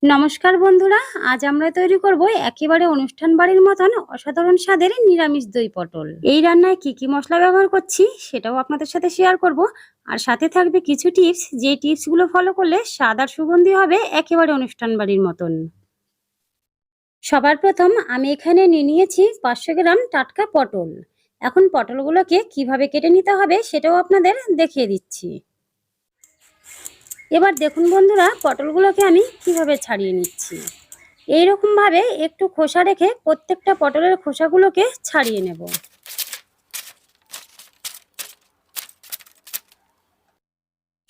নমস্কার বন্ধুরা, আজ আমরা তৈরি করব একেবারে অনুষ্ঠান বাড়ির মতন অসাধারণ স্বাদের নিরামিষ দই পটল। এই রান্নায় কি কি মশলা ব্যবহার করছি সেটাও আপনাদের সাথে শেয়ার করব। আর সাথে থাকবে কিছু টিপস, যে টিপসগুলো ফলো করলে স্বাদ আর সুগন্ধি হবে একেবারে অনুষ্ঠান বাড়ির মতন। সবার প্রথম আমি এখানে নিয়ে নিয়েছি 500 গ্রাম টাটকা পটল। এখন পটলগুলোকে কিভাবে কেটে নিতে হবে সেটাও আপনাদের দেখিয়ে দিচ্ছি। এবার দেখুন বন্ধুরা, পটলগুলোকে আমি কিভাবে ছাড়িয়ে নিচ্ছি। এইরকম ভাবে একটু খোসা রেখে প্রত্যেকটা পটলের খোসাগুলোকে ছাড়িয়ে নেব।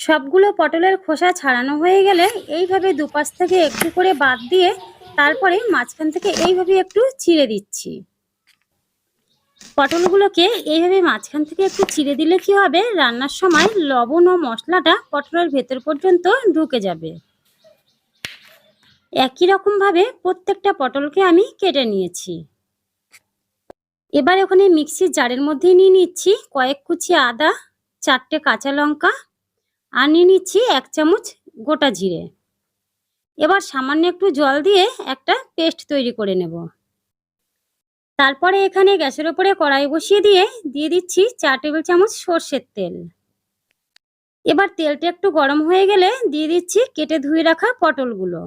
সবগুলো পটলের খোসা ছাড়ানো হয়ে গেলে এইভাবে দুপাশ থেকে একটু করে বাদ দিয়ে তারপরে মাঝখান থেকে এইভাবে একটু চিড়ে দিচ্ছি। পটলগুলোকে এইভাবে মাঝখান থেকে একটু চিড়ে দিলে কি হবে, রান্নার সময় লবণ ও মশলাটা পটলের ভেতর পর্যন্ত ঢুকে যাবে। একই রকম ভাবে প্রত্যেকটা পটলকে আমি কেটে নিয়েছি। এবার ওখানে মিক্সির জারের মধ্যে নিয়ে নিচ্ছি কয়েক কুচি আদা, 4টে কাঁচা লঙ্কা, আর নিয়ে নিচ্ছি 1 চামচ গোটা জিরে। এবার সামান্য একটু জল দিয়ে একটা পেস্ট তৈরি করে নেব। তারপরে এখানে গ্যাসের ওপরে কড়াই বসিয়ে দিয়ে দিচ্ছি 4 টেবিল চামচ সর্ষের তেল। এবার তেলটা একটু গরম হয়ে গেলে দিয়ে দিচ্ছি কেটে ধুয়ে রাখা পটলগুলো।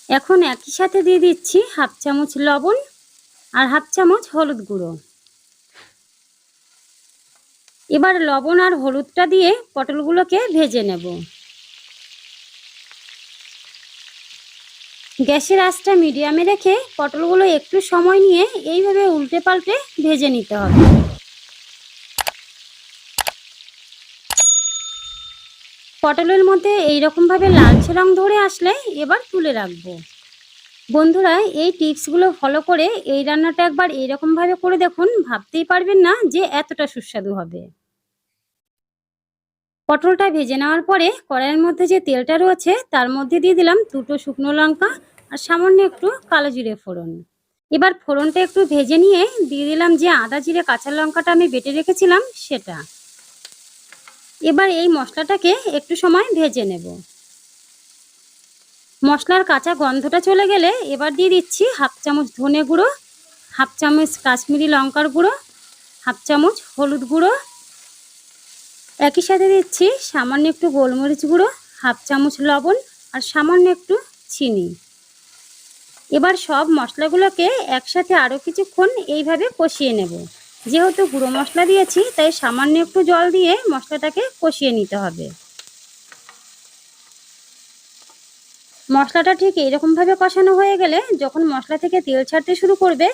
এখন একই সাথে দিয়ে দিচ্ছি 1/2 চামচ লবণ আর 1/2 চামচ হলুদ গুঁড়ো। এবার লবণ আর হলুদটা দিয়ে পটলগুলোকে ভেজে নেব। গ্যাসের আঁচটা মিডিয়ামে রেখে পটলগুলো একটু সময় নিয়ে এইভাবে উল্টে পাল্টে ভেজে নিতে হবে। পটলের মধ্যে এইরকম ভাবে লালচে রং ধরে আসলে এবার তুলে রাখবো। বন্ধুরা, এই টিপসগুলো ফলো করে এই রান্নাটা একবার এইরকম ভাবে করে দেখুন, ভাবতেই পারবেন না যে এতটা সুস্বাদু হবে। পটলটা ভেজে নেওয়ার পরে কড়াইয়ের মধ্যে যে তেলটা রয়েছে তার মধ্যে দিয়ে দিলাম 2টো শুকনো লঙ্কা আর সামান্য একটু কালো জিরে ফোড়ন। এবার ফোড়নটা একটু ভেজে নিয়ে দিয়ে দিলাম যে আদা জিরে কাঁচা লঙ্কাটা আমি বেটে রেখেছিলাম সেটা। এবার এই মশলাটাকে একটু সময় ভেজে নেব। মশলার কাঁচা গন্ধটা চলে গেলে এবার দিয়ে দিচ্ছি 1/2 চামচ ধনে গুঁড়ো, 1/2 চামচ কাশ্মীরি লঙ্কার গুঁড়ো, 1/2 চামচ হলুদ গুঁড়ো। একই সাথে দিচ্ছি সামান্য একটু গোলমরিচ গুঁড়ো, 1/2 চামচ লবণ আর সামান্য একটু চিনি। এবার সব মশলাগুলোকে একসাথে আরও কিছুক্ষণ এইভাবে কষিয়ে নেব। যেহেতু গুঁড়ো মশলা দিয়েছি তাই সামান্য একটু জল দিয়ে মশলাটাকে কষিয়ে নিতে হবে। মশলাটা ঠিক এইরকমভাবে কষানো হয়ে গেলে যখন মশলা থেকে তেল ছাড়তে শুরু করবে,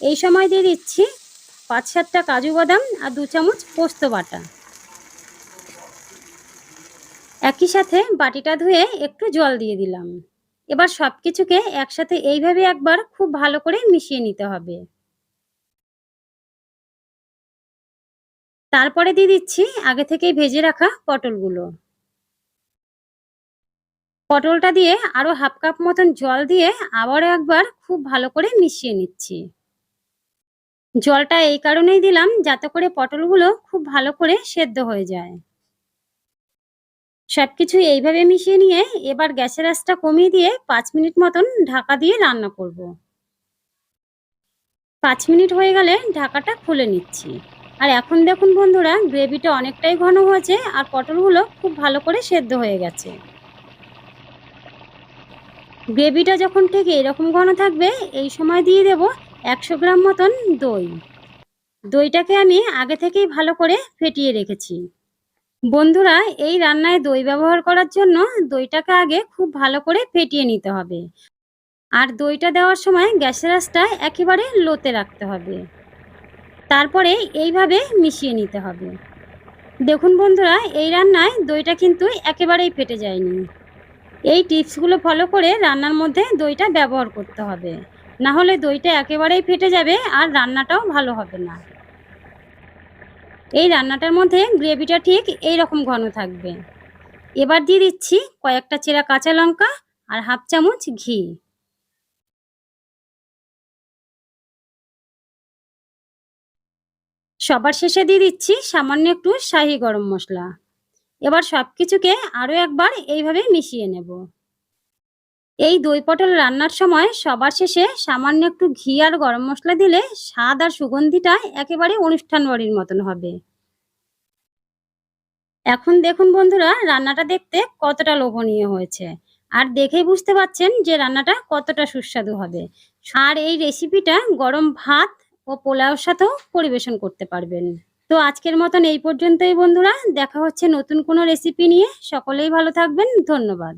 এই সময় দিয়ে দিচ্ছি 5-7টা কাজু বাদাম আর 2 চামচ পোস্ত বাটা। একই সাথে বাটিটা ধুয়ে একটু জল দিয়ে দিলাম। এবার সব কিছুকে একসাথে এইভাবে একবার খুব ভালো করে মিশিয়ে নিতে হবে। তারপরে দিয়ে দিচ্ছি আগে থেকেই ভেজে রাখা পটলগুলো। পটলটা দিয়ে আরও 1/2 কাপ মতন জল দিয়ে আবারও একবার খুব ভালো করে মিশিয়ে নিচ্ছি। জলটা এই কারণেই দিলাম যাতে করে পটলগুলো খুব ভালো করে সেদ্ধ হয়ে যায়। সবকিছু এইভাবে মিশিয়ে নিয়ে এবার গ্যাসের আঁচটা কমিয়ে দিয়ে 5 মিনিট মতন ঢাকা দিয়ে রান্না করব। 5 মিনিট হয়ে গেলে ঢাকাটা খুলে নিচ্ছি। আর এখন দেখুন বন্ধুরা, গ্রেভিটা অনেকটাই ঘন হয়েছে আর পটলগুলো খুব ভালো করে সেদ্ধ হয়ে গেছে। গ্রেভিটা যখন ঠিক এরকম ঘন থাকবে এই সময় দিয়ে দেব 100 গ্রাম মতন দই। দইটাকে আমি আগে থেকেই ভালো করে ফেটিয়ে রেখেছি। বন্ধুরা, এই রান্নায় দই ব্যবহার করার জন্য দইটাকে আগে খুব ভালো করে ফেটিয়ে নিতে হবে। আর দইটা দেওয়ার সময় গ্যাসের আঁচটা একেবারে লোতে রাখতে হবে। তারপরে এইভাবে মিশিয়ে নিতে হবে। দেখুন বন্ধুরা, এই রান্নায় দইটা কিন্তু একেবারেই ফেটে যায়নি। এই টিপসগুলো ফলো করে রান্নার মধ্যে দইটা ব্যবহার করতে হবে, না হলে দইটা একেবারেই ফেটে যাবে আর রান্নাটাও ভালো হবে না। এই রান্নাটার মধ্যে গ্রেভিটা ঠিক এই রকম ঘন থাকবে। এবার দিয়ে দিচ্ছি কয়েকটা চেরা কাঁচা লঙ্কা আর 1/2 চামচ ঘি। সবার শেষে দিয়ে দিচ্ছি সামান্য একটু শাহি গরম মশলা। এবার সবকিছুকে আরো একবার এইভাবে মিশিয়ে নেব। এই দই পটল রান্নার সময় সবার শেষে সামান্য একটু ঘি আর গরম মশলা দিলে স্বাদ আর সুগন্ধিটা একেবারে অনুষ্ঠান বাড়ির মতন হবে। এখন দেখুন বন্ধুরা, রান্নাটা দেখতে কতটা লোভনীয় হয়েছে। আর দেখেই বুঝতে পারছেন যে রান্নাটা কতটা সুস্বাদু হবে। আর এই রেসিপিটা গরম ভাত ও পোলাওর সাথেও পরিবেশন করতে পারবেন। তো আজকের মতন এই পর্যন্তই বন্ধুরা, দেখা হচ্ছে নতুন কোনো রেসিপি নিয়ে। সকলেই ভালো থাকবেন, ধন্যবাদ।